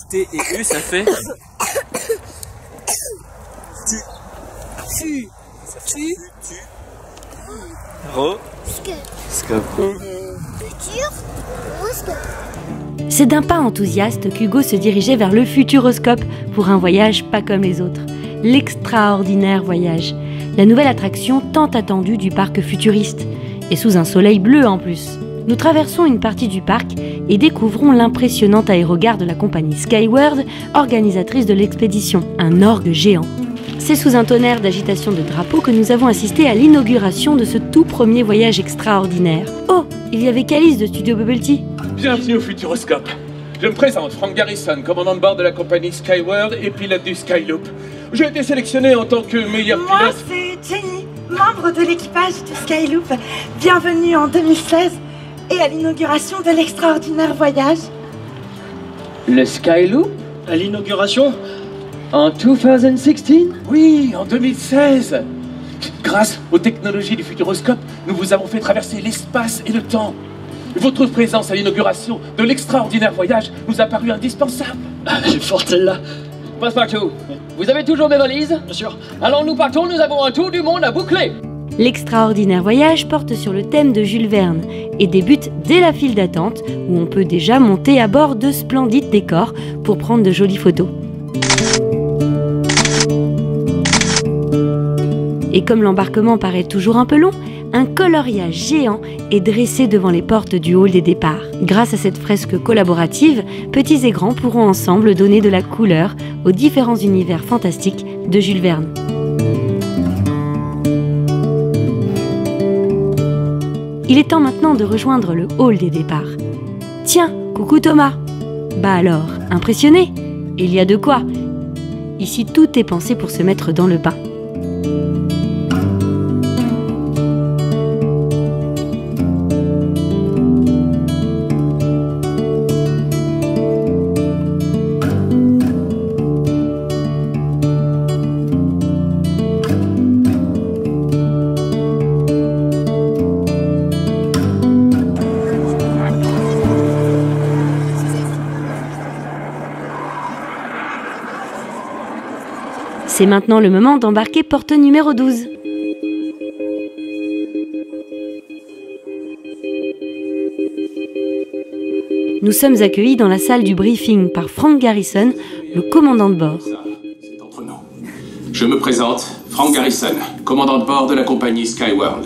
T et U, ça fait tu. Ro. Scope. C'est d'un pas enthousiaste qu'Hugo se dirigeait vers le Futuroscope pour un voyage pas comme les autres. L'extraordinaire voyage. La nouvelle attraction tant attendue du parc futuriste. Et sous un soleil bleu en plus. Nous traversons une partie du parc et découvrons l'impressionnant aérogare de la compagnie Skyworld, organisatrice de l'expédition, un orgue géant. C'est sous un tonnerre d'agitation de drapeaux que nous avons assisté à l'inauguration de ce tout premier voyage extraordinaire. Oh, il y avait Calice de Studio Bubble Tea. Bienvenue au Futuroscope. Je me présente, Frank Garrison, commandant de bord de la compagnie Skyworld et pilote du Skyloop. J'ai été sélectionné en tant que meilleur pilote. Moi, c'est Jenny, membre de l'équipage de Skyloop. Bienvenue en 2016 et à l'inauguration de l'extraordinaire voyage. Le Skyloop? À l'inauguration? En 2016? Oui, en 2016. Grâce aux technologies du Futuroscope, nous vous avons fait traverser l'espace et le temps. Votre présence à l'inauguration de l'extraordinaire voyage nous a paru indispensable. Elle est forte celle-là. Passepartout, vous avez toujours mes valises? Bien sûr. Alors nous partons, nous avons un tour du monde à boucler. L'extraordinaire voyage porte sur le thème de Jules Verne et débute dès la file d'attente où on peut déjà monter à bord de splendides décors pour prendre de jolies photos. Et comme l'embarquement paraît toujours un peu long, un coloriage géant est dressé devant les portes du hall des départs. Grâce à cette fresque collaborative, petits et grands pourront ensemble donner de la couleur aux différents univers fantastiques de Jules Verne. Il est temps maintenant de rejoindre le hall des départs. Tiens, coucou Thomas. Bah alors, impressionné? Il y a de quoi. Ici, tout est pensé pour se mettre dans le bain. C'est maintenant le moment d'embarquer porte numéro 12. Nous sommes accueillis dans la salle du briefing par Frank Garrison, le commandant de bord. C'est entre nous. Je me présente, Frank Garrison, commandant de bord de la compagnie Skyworld.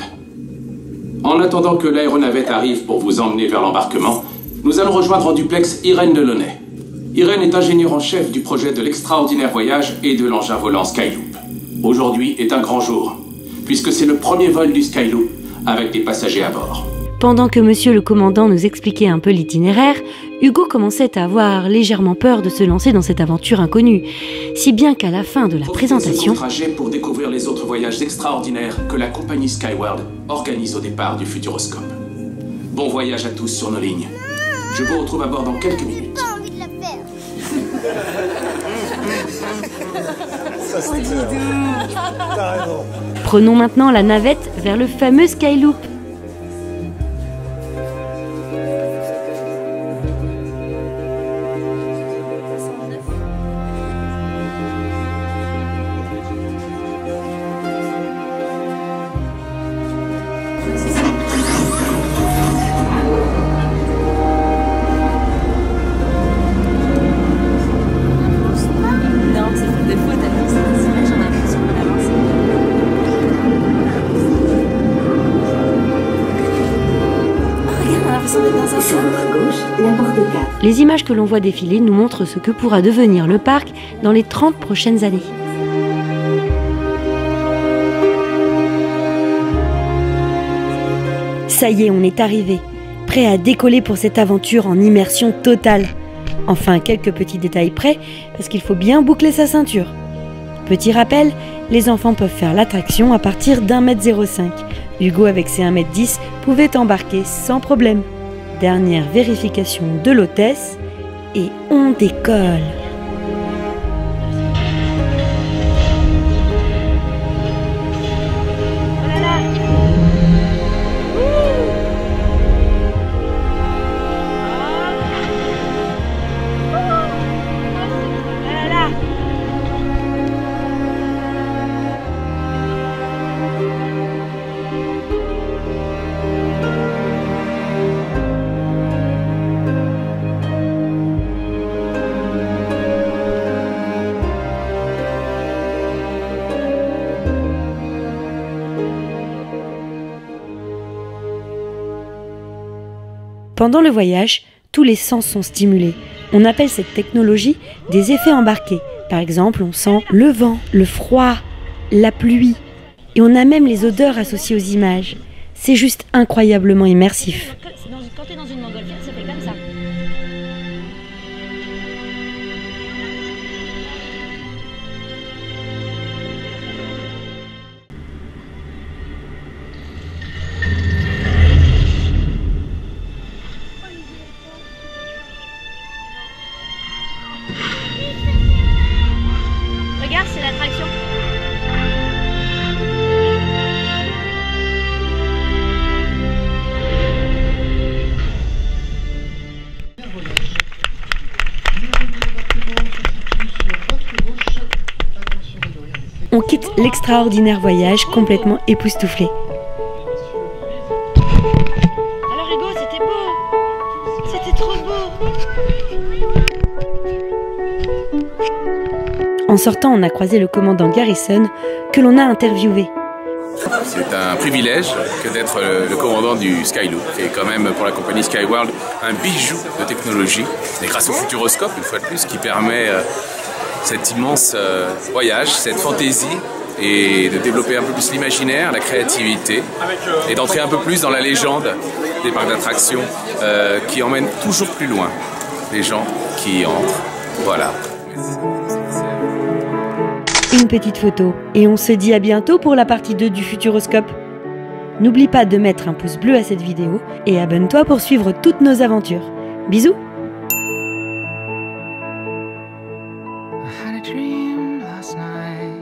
En attendant que l'aéronavette arrive pour vous emmener vers l'embarquement, nous allons rejoindre en duplex Irène Delaunay. Irène est ingénieure en chef du projet de l'extraordinaire voyage et de l'engin volant Skyloop. Aujourd'hui est un grand jour, puisque c'est le premier vol du Skyloop avec des passagers à bord. Pendant que monsieur le commandant nous expliquait un peu l'itinéraire, Hugo commençait à avoir légèrement peur de se lancer dans cette aventure inconnue, si bien qu'à la fin de la présentation... Trajet pour découvrir les autres voyages extraordinaires que la compagnie Skyworld organise au départ du Futuroscope. Bon voyage à tous sur nos lignes. Je vous retrouve à bord dans quelques minutes. Prenons maintenant la navette vers le fameux Skyloop. Les images que l'on voit défiler nous montrent ce que pourra devenir le parc dans les 30 prochaines années. Ça y est, on est arrivé, prêt à décoller pour cette aventure en immersion totale. Enfin, quelques petits détails près, parce qu'il faut bien boucler sa ceinture. Petit rappel, les enfants peuvent faire l'attraction à partir d'1,05 m. Hugo, avec ses 1,10 m, pouvait embarquer sans problème. Dernière vérification de l'hôtesse, et on décolle. Pendant le voyage, tous les sens sont stimulés. On appelle cette technologie des effets embarqués. Par exemple, on sent le vent, le froid, la pluie. Et on a même les odeurs associées aux images. C'est juste incroyablement immersif. Quand tu es dans une montgolfière, ça fait comme ça. Regarde, c'est l'attraction. On quitte l'extraordinaire voyage complètement époustouflé. Alors Hugo, c'était beau. C'était trop beau. En sortant, on a croisé le commandant Garrison que l'on a interviewé. C'est un privilège que d'être le commandant du Skyloop, qui est quand même pour la compagnie Skyworld un bijou de technologie. Et grâce au Futuroscope, une fois de plus, qui permet cet immense voyage, cette fantaisie, et de développer un peu plus l'imaginaire, la créativité, et d'entrer un peu plus dans la légende des parcs d'attractions qui emmènent toujours plus loin les gens qui y entrent. Voilà. Une petite photo, et on se dit à bientôt pour la partie 2 du Futuroscope. N'oublie pas de mettre un pouce bleu à cette vidéo et abonne-toi pour suivre toutes nos aventures. Bisous! I had a dream last night.